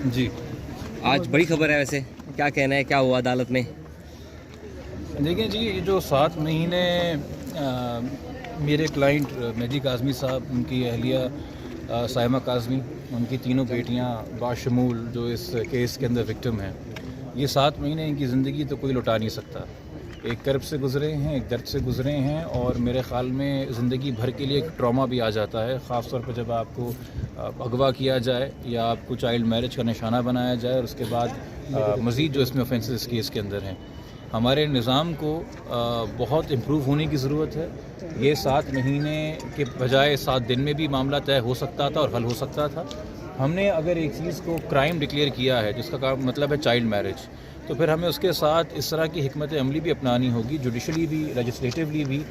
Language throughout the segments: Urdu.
جی آج بڑی خبر ہے، ویسے کیا کہنا ہے، کیا ہوا عدالت میں؟ دیکھیں جی، یہ جو 7 مہینے میرے کلائنٹ مہدی کاظمی صاحب، ان کی اہلیہ سائمہ کاظمی، ان کی تینوں بیٹیاں باشمول جو اس کیس کے اندر وکٹم ہیں، یہ 7 مہینے ان کی زندگی تو کوئی لوٹا نہیں سکتا۔ ایک کرب سے گزرے ہیں، ایک درد سے گزرے ہیں، اور میرے خیال میں زندگی بھر کے لیے ایک ٹراما بھی آ جاتا ہے، خاص طور پہ جب آپ کو اغوا کیا جائے یا آپ کو چائلڈ میرج کا نشانہ بنایا جائے، اور اس کے بعد مزید جو اس میں اوفینسز اس کیس کے اندر ہیں۔ ہمارے نظام کو بہت امپروو ہونے کی ضرورت ہے۔ یہ 7 مہینے کے بجائے 7 دن میں بھی معاملہ طے ہو سکتا تھا اور حل ہو سکتا تھا۔ ہم نے اگر ایک چیز کو کرائم ڈکلیئر کیا ہے، جس کا مطلب ہے چائلڈ میرج، تو پھر ہمیں اس کے ساتھ اس طرح کی حکمت عملی بھی اپنانی ہوگی، جوڈیشلی بھی، لیجسلیٹولی بھی،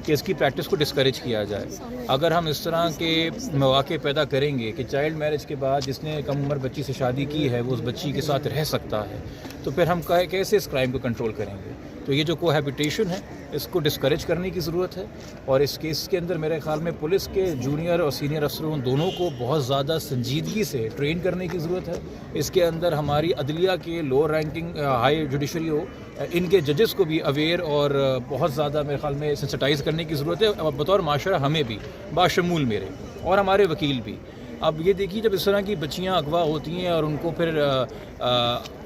کہ اس کی پریکٹس کو ڈسکریج کیا جائے۔ اگر ہم اس طرح کے مواقع پیدا کریں گے کہ چائلڈ میرج کے بعد جس نے کم عمر بچی سے شادی کی ہے وہ اس بچی کے ساتھ رہ سکتا ہے، تو پھر ہم کیسے اس کرائم کو کنٹرول کریں گے؟ تو یہ جو کوہیبیٹیشن ہے، اس کو ڈسکریج کرنے کی ضرورت ہے، اور اس کیس کے اندر میرے خیال میں پولیس کے جونیئر اور سینئر افسروں دونوں کو بہت زیادہ سنجیدگی سے ٹرین کرنے کی ضرورت ہے۔ اس کے اندر ہماری عدلیہ کے لوور رینکنگ ہائی جوڈیشری ہو، ان کے ججز کو بھی اویئر اور بہت زیادہ میرے خیال میں سینسٹائز کرنے کی ضرورت ہے، بطور معاشرہ ہمیں بھی، باشمول میرے اور ہمارے وکیل بھی۔ اب یہ دیکھیے، جب اس طرح کی بچیاں اغوا ہوتی ہیں اور ان کو پھر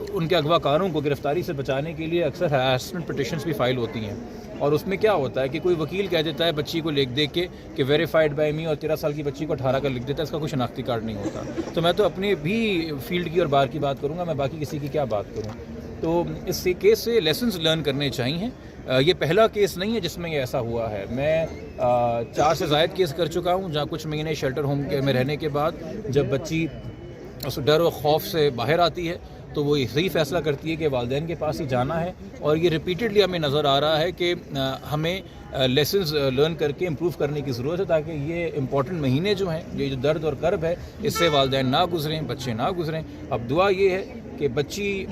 ان کے اغوا کاروں کو گرفتاری سے بچانے کے لیے اکثر ہراسمنٹ پٹیشنز بھی فائل ہوتی ہیں، اور اس میں کیا ہوتا ہے کہ کوئی وکیل کہہ دیتا ہے بچی کو لکھ دے کہ ویریفائڈ بائی می، اور 13 سال کی بچی کو 18 کا لکھ دیتا ہے، اس کا کوئی شناختی کارڈ نہیں ہوتا۔ تو میں تو اپنے بھی فیلڈ کی اور بار کی بات کروں گا، میں باقی کسی کی کیا بات کروں؟ تو اس کیس سے لیسنز لرن کرنے چاہیے۔ یہ پہلا کیس نہیں ہے جس میں یہ ایسا ہوا ہے۔ میں 4 سے زائد کیس کر چکا ہوں، جہاں کچھ مہینے شیلٹر ہوم میں رہنے کے بعد جب بچی اس ڈر و خوف سے باہر آتی ہے تو وہ صحیح فیصلہ کرتی ہے کہ والدین کے پاس ہی جانا ہے، اور یہ ریپیٹڈلی ہمیں نظر آ رہا ہے کہ ہمیں لیسنز لرن کر کے امپروو کرنے کی ضرورت ہے، تاکہ یہ امپورٹنٹ مہینے جو ہیں، یہ جو درد اور کرب ہے، اس سے والدین نہ گزریں، بچے نہ گزریں۔ اب دعا یہ ہے کہ بچی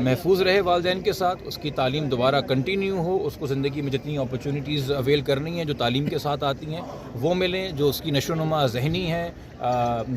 محفوظ رہے والدین کے ساتھ، اس کی تعلیم دوبارہ کنٹینیو ہو، اس کو زندگی میں جتنی اپرچونیٹیز اویل کرنی ہیں جو تعلیم کے ساتھ آتی ہیں وہ ملیں، جو اس کی نشو و نما ذہنی ہے،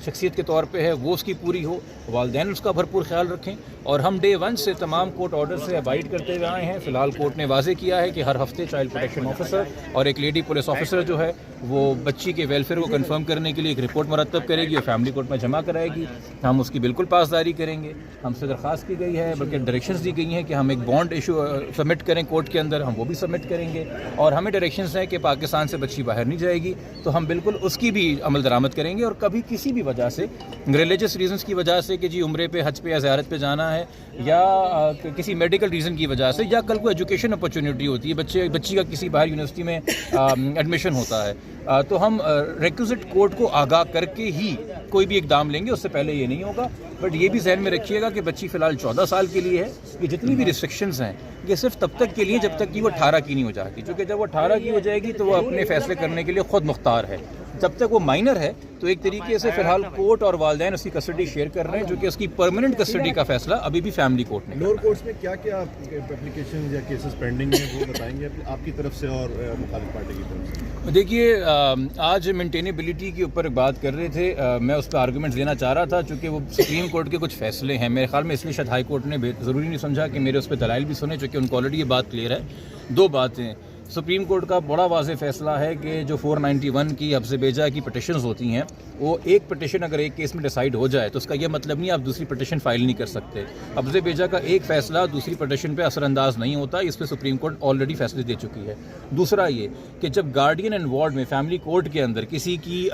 شخصیت کے طور پہ ہے، وہ اس کی پوری ہو، والدین اس کا بھرپور خیال رکھیں۔ اور ہم ڈے 1 سے تمام کورٹ آرڈر سے ابائڈ کرتے ہوئے آئے ہیں۔ فی الحال کورٹ نے واضح کیا ہے کہ ہر ہفتے چائلڈ پروٹیکشن آفیسر اور ایک لیڈی پولیس آفیسر جو ہے وہ بچی کے ویلفیئر کو کنفرم کرنے کے لیے ایک رپورٹ مرتب کرے گی اور فیملی کورٹ میں جمع کرائے گی۔ ہم اس کی بالکل پاسداری کریں گے۔ ہم سے درخواست کی گئی ہے، بلکہ ڈائریکشنز دی گئی ہیں کہ ہم ایک بانڈ ایشو سبمٹ کریں کورٹ کے اندر، ہم وہ بھی سبمٹ کریں گے، اور ہمیں ڈائریکشنز ہیں کہ پاکستان سے بچی باہر نہیں جائے گی، تو ہم بالکل اس کی بھی عمل درآمد کریں گے۔ اور کبھی کسی بھی وجہ سے، ریلیجس ریزنز کی وجہ سے کہ جی عمرے پہ، حج پہ یا زیارت پہ جانا ہے، یا کسی میڈیکل ریزن کی وجہ سے، یا کل کو ایجوکیشن اپرچونیٹی ہوتی ہے، بچی کا کسی باہر یونیورسٹی میں ایڈمیشن ہوتا ہے، تو ہم ریکوزٹ کورٹ کو آگاہ کر کے ہی کوئی بھی اقدام لیں گے، اس سے پہلے یہ نہیں ہوگا۔ بٹ یہ بھی ذہن میں رکھیے گا کہ بچی فی الحال 14 سال کے لیے ہے، یہ جتنی بھی ریسٹرکشنز ہیں یہ صرف تب تک کے لیے جب تک کہ وہ 18 کی نہیں ہو جاتی، چونکہ جب وہ 18 کی ہو جائے گی تو وہ اپنے فیصلے کرنے کے لیے خود مختار ہے۔ جب تک وہ مائنر ہے تو ایک طریقے سے فی الحال کورٹ اور والدین اس کی کسٹڈی شیئر کر رہے ہیں، جو کہ اس کی پرماننٹ کسٹڈی کا فیصلہ ابھی بھی فیملی کورٹ نے۔ لوور کورٹس میں کیا کیا اپلیکیشن یا کیسز پینڈنگ ہیں وہ بتائیں گے آپ کی طرف سے اور مخالف پارٹی کی طرف سے؟ دیکھیے، آج مینٹینیبلٹی کے اوپر بات کر رہے تھے، میں اس پہ آرگومنٹس دینا چاہ رہا تھا، چونکہ وہ سپریم کورٹ کے کچھ فیصلے ہیں میرے خیال میں، اس لیے شاید ہائی کورٹ نے ضروری نہیں سمجھا کہ میرے اس پہ دلائل بھی سنے، چونکہ ان کو آلریڈی یہ بات کلیئر ہے۔ 2 باتیں، سپریم کورٹ کا بڑا واضح فیصلہ ہے کہ جو 491 کی حفظ بیجا کی پٹیشنز ہوتی ہیں، وہ ایک پٹیشن اگر ایک کیس میں ڈیسائیڈ ہو جائے تو اس کا یہ مطلب نہیں آپ دوسری پٹیشن فائل نہیں کر سکتے۔ حفظ بیجا کا ایک فیصلہ دوسری پٹیشن پہ اثر انداز نہیں ہوتا، اس پہ سپریم کورٹ آلریڈی فیصلے دے چکی ہے۔ دوسرا یہ کہ جب گارڈین انوالوڈ میں فیملی کورٹ کے اندر کسی کی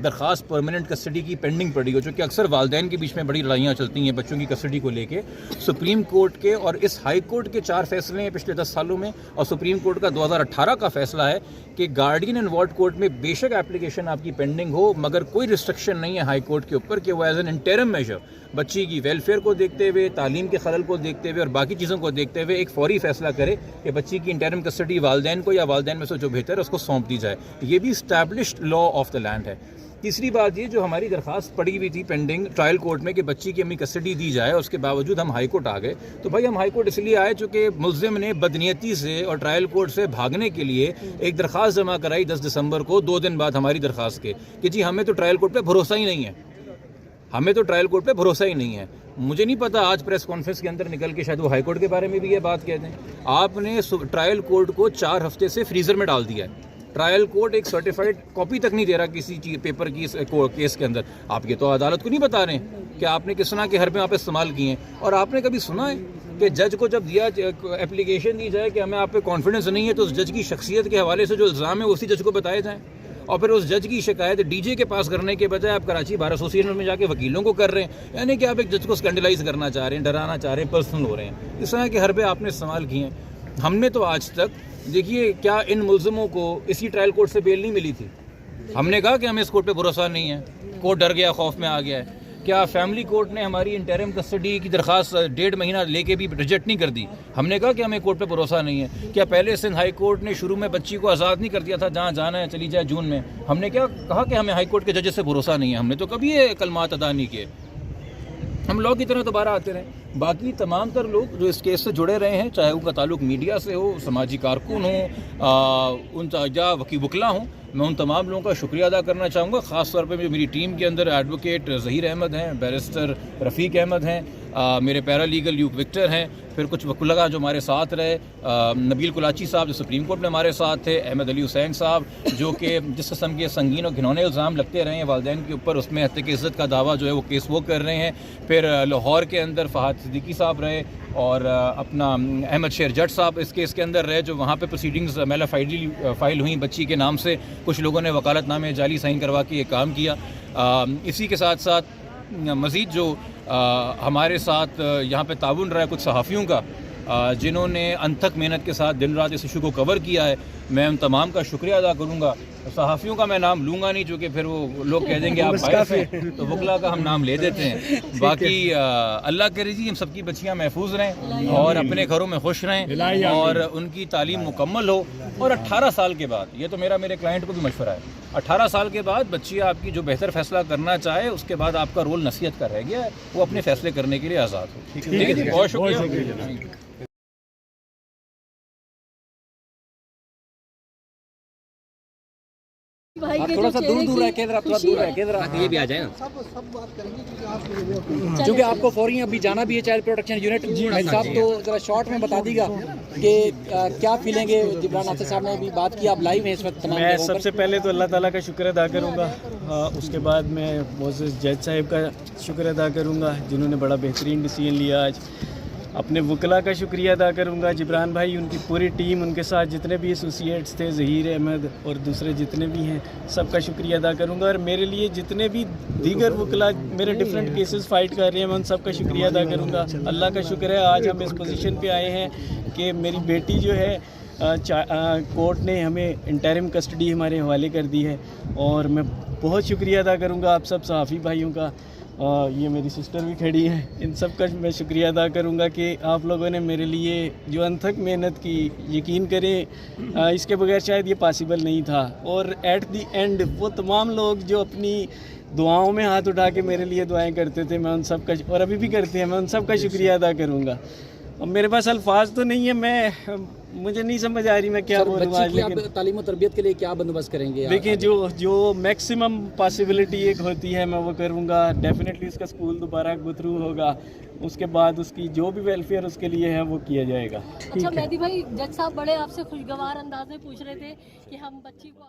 درخواست پرماننٹ کسٹڈی کی پینڈنگ پڑی ہو، جو کہ اکثر والدین کے بیچ میں بڑی لڑائیاں چلتی ہیں بچوں کی کسٹڈی کو لے کے، سپریم کورٹ کے اور اس ہائی کورٹ کے 4 فیصلے ہیں پچھلے 10 سالوں میں، اور سپریم کورٹ کا 2018 کا فیصلہ ہے کہ گارڈین انوالوڈ کورٹ میں بے شک اپلیکیشن آپ کی پینڈنگ ہو، مگر کوئی ریسٹرکشن نہیں ہے ہائی کورٹ کے اوپر کہ وہ ایز این انٹرم میجر بچی کی ویلفیئر کو دیکھتے ہوئے، تعلیم کے خلل کو دیکھتے ہوئے اور باقی چیزوں کو دیکھتے ہوئے ایک فوری فیصلہ کرے کہ بچی کی انٹرم کسٹڈی والدین کو یا والدین میں سے جو بہتر ہے اس کو سونپ دی جائے۔ یہ بھی established law of the land ہے۔ تیسری بات یہ، جو ہماری درخواست پڑی ہوئی تھی پینڈنگ ٹرائل کورٹ میں کہ بچی کی ہمیں کسٹڈی دی جائے، اور اس کے باوجود ہم ہائی کورٹ آ گئے، تو بھائی ہم ہائی کورٹ اس لیے آئے چونکہ ملزم نے بدنیتی سے اور ٹرائل کورٹ سے بھاگنے کے لیے ایک درخواست جمع کرائی 10 دسمبر کو، 2 دن بعد ہماری درخواست کے، کہ جی ہمیں تو ٹرائل کورٹ پہ بھروسہ ہی نہیں ہے، ہمیں تو ٹرائل کورٹ پہ بھروسہ ہی نہیں ہے. مجھے نہیں پتا آج پریس کانفرنس کے اندر نکل کے شاید وہ ہائی کورٹ کے بارے میں بھی یہ بات کہتے ہیں. آپ نے ٹرائل کورٹ کو 4 ہفتے سے فریزر میں ڈال دیا ہے. ٹرائل کورٹ ایک سرٹیفائڈ کاپی تک نہیں دے رہا کسی چیز پیپر کی کیس کے اندر. آپ یہ تو عدالت کو نہیں بتا رہے ہیں کہ آپ نے کس طرح کے حربے آپ استعمال کیے ہیں. اور آپ نے کبھی سنا ہے کہ جج کو جب اپلیکیشن دی جائے کہ ہمیں آپ پہ کانفیڈنس نہیں ہے تو اس جج کی شخصیت کے حوالے سے جو الزام ہے اسی جج کو بتائے جائیں, اور پھر اس جج کی شکایت ڈی جے کے پاس کرنے کے بجائے آپ کراچی بار ایسوسیشن میں جا کے وکیلوں کو کر رہے ہیں. یعنی کہ آپ ایک جج کو اسکینڈلائز کرنا چاہ رہے ہیں, ڈرانا چاہ رہے ہیں, پرسنل ہو رہے ہیں. اس طرح کے حربے آپ نے استعمال کیے ہیں. ہم نے تو آج تک دیکھیے کیا ان ملزموں کو اسی ٹرائل کورٹ سے بیل نہیں ملی تھی. ہم نے کہا کہ ہمیں اس کورٹ پہ بھروسہ نہیں ہے, کورٹ ڈر گیا, خوف میں آ گیا ہے. کیا فیملی کورٹ نے ہماری انٹرم کسٹڈی کی درخواست 1.5 مہینہ لے کے بھی ریجیکٹ نہیں کر دی؟ ہم نے کہا کہ ہمیں کورٹ پہ بھروسہ نہیں ہے. کیا پہلے سندھ ہائی کورٹ نے شروع میں بچی کو آزاد نہیں کر دیا تھا, جہاں جانا ہے چلی جائے جون میں؟ ہم نے کیا کہا کہ ہمیں ہائی کورٹ کے ججز سے بھروسہ نہیں ہے؟ ہم نے تو کبھی یہ کلمات ادا نہیں کیے. ہم لوگ کی طرح دوبارہ آتے رہے. باقی تمام تر لوگ جو اس کیس سے جڑے رہے ہیں, چاہے ان کا تعلق میڈیا سے ہو, سماجی کارکن ہوں, ان یا وکلا ہوں, میں ان تمام لوگوں کا شکریہ ادا کرنا چاہوں گا. خاص طور پہ جو میری ٹیم کے اندر ایڈوکیٹ ظہیر احمد ہیں, بیرسٹر رفیق احمد ہیں, میرے پیرا لیگل یوگ وکٹر ہیں, پھر کچھ وکلاء جو ہمارے ساتھ رہے, نبیل کلاچی صاحب جو سپریم کورٹ میں ہمارے ساتھ تھے, احمد علی حسین صاحب جو کہ جس قسم کے سنگین اور گھنونے الزام لگتے رہے ہیں والدین کے اوپر, اس میں حتیٰ کہ عزت کا دعویٰ جو ہے وہ کیس وہ کر رہے ہیں. پھر لاہور کے اندر فہد صدیقی صاحب رہے, اور اپنا احمد شیر جٹ صاحب اس کیس کے اندر رہے, جو وہاں پہ پروسیڈنگز میلا فائل ہوئیں بچی کے نام سے. کچھ لوگوں نے وکالت نامے جعلی سائن کروا کے یہ کام کیا. اسی کے ساتھ ساتھ مزید جو ہمارے ساتھ یہاں پہ تعاون رہا ہے کچھ صحافیوں کا, جنہوں نے انتھک محنت کے ساتھ دن رات اس ایشو کو کور کیا ہے, میں ان تمام کا شکریہ ادا کروں گا. صحافیوں کا میں نام لوں گا نہیں, چونکہ پھر وہ لوگ کہہ دیں گے آپ باعث ہیں, تو وکلا کا ہم نام لے دیتے ہیں. باقی اللہ کرے جی ہم سب کی بچیاں محفوظ رہیں اور اپنے گھروں میں خوش رہیں اور ان کی تعلیم مکمل ہو. اور 18 سال کے بعد, یہ تو میرے کلائنٹ کو بھی مشورہ ہے, 18 سال کے بعد بچی آپ کی جو بہتر فیصلہ کرنا چاہے, اس کے بعد آپ کا رول نصیحت کا رہ گیا ہے, وہ اپنے فیصلے کرنے کے لیے آزاد ہو. ٹھیک ہے جی, بہت شکریہ. آپ تھوڑا سا دور رہ کے یہ بھی آ جائیں. کیونکہ آپ کو فوری ابھی جانا بھی ہے چائلڈ پروٹیکشن یونٹ. بھائی صاحب تو ذرا شارٹ میں بتا دیجیے گا کہ کیا فیلنگ ہے. جبران ناصر صاحب نے بھی بات کی, آپ لائیو ہیں اس وقت. میں سب سے پہلے تو اللہ تعالیٰ کا شکر ادا کروں گا, اس کے بعد میں معزز جج صاحب کا شکر ادا کروں گا جنہوں نے بڑا بہترین ڈیسیژن لیا آج. اپنے وکلاء کا شکریہ ادا کروں گا, جبران بھائی, ان کی پوری ٹیم, ان کے ساتھ جتنے بھی ایسوسیٹس تھے, ظہیر احمد اور دوسرے جتنے بھی ہیں, سب کا شکریہ ادا کروں گا. اور میرے لیے جتنے بھی دیگر وکلاء میرے ڈیفرنٹ کیسز فائٹ کر رہے ہیں, میں ان سب کا شکریہ ادا کروں گا. اللہ کا شکر ہے آج ہم اس پوزیشن پہ آئے ہیں کہ میری بیٹی جو ہے کورٹ نے ہمیں انٹرم کسٹڈی ہمارے حوالے کر دی ہے. اور میں بہت شکریہ ادا کروں گا آپ سب صحافی بھائیوں کا, یہ میری سسٹر بھی کھڑی ہیں, ان سب کا میں شکریہ ادا کروں گا کہ آپ لوگوں نے میرے لیے جو انتھک محنت کی, یقین کریں اس کے بغیر شاید یہ پاسبل نہیں تھا. اور ایٹ دی اینڈ وہ تمام لوگ جو اپنی دعاؤں میں ہاتھ اٹھا کے میرے لیے دعائیں کرتے تھے, میں ان سب کا, اور ابھی بھی کرتے ہیں, میں ان سب کا شکریہ ادا کروں گا. اور میرے پاس الفاظ تو نہیں ہے, مجھے نہیں سمجھ آ رہی میں کیا بولوں آج. لیکن تعلیم و تربیت کے لیے کیا بندوبست کریں گے؟ دیکھیں جو میکسیمم پاسبلٹی ایک ہوتی ہے میں وہ کروں گا. ڈیفینیٹلی اس کا اسکول دوبارہ گو تھرو ہوگا, اس کے بعد اس کی جو بھی ویلفیئر اس کے لیے ہے وہ کیا جائے گا. اچھا مہدی بھائی, جج صاحب بڑے آپ سے خوشگوار انداز میں پوچھ رہے تھے کہ ہم بچی کو